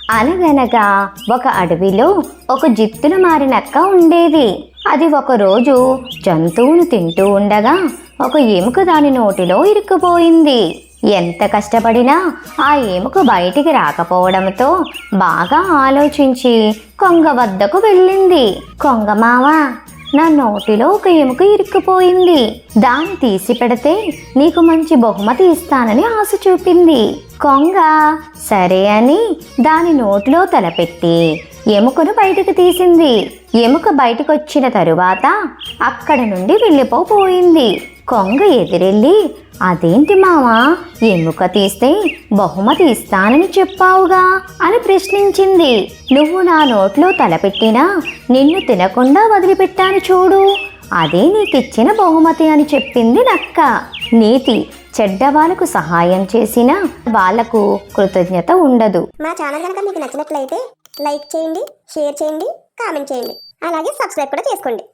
అనగనగా ఒక అడవిలో ఒక జిత్తులు మారినక్క ఉండేది. అది ఒకరోజు జంతువును తింటూ ఉండగా ఒక ఎముక దాని నోటిలో ఇరుక్కుపోయింది. ఎంత కష్టపడినా ఆ ఎముక బయటికి రాకపోవడంతో బాగా ఆలోచించి కొంగ వద్దకు వెళ్ళింది. కొంగమావా, నా నోటిలో ఒక ఎముక ఇరుక్కుపోయింది, దాన్ని తీసి పెడితే నీకు మంచి బహుమతి ఇస్తానని ఆశ చూపింది. కొంగ సరే అని దాని నోటిలో తలపెట్టి ఎముకను బయటకు తీసింది. ఎముక బయటకొచ్చిన తరువాత అక్కడ నుండి వెళ్ళిపోయింది. కొంగ ఎదురెళ్ళి, అదేంటి మావా, ఎముక తీస్తే బహుమతి ఇస్తానని చెప్పావుగా అని ప్రశ్నించింది. నువ్వు నా నోట్లో తలపెట్టినా నిన్ను తినకుండా వదిలిపెట్టాను చూడు, అదే నీకిచ్చిన బహుమతి అని చెప్పింది నక్క. నీతి: చెడ్డవాళ్లకు సహాయం చేసినా వాళ్లకు కృతజ్ఞత ఉండదు. మా ఛానల్ కనుక మీకు నచ్చినట్లయితే లైక్ చేయండి, షేర్ చేయండి, కామెంట్ చేయండి, అలాగే సబ్స్క్రైబ్ కూడా చేసుకోండి.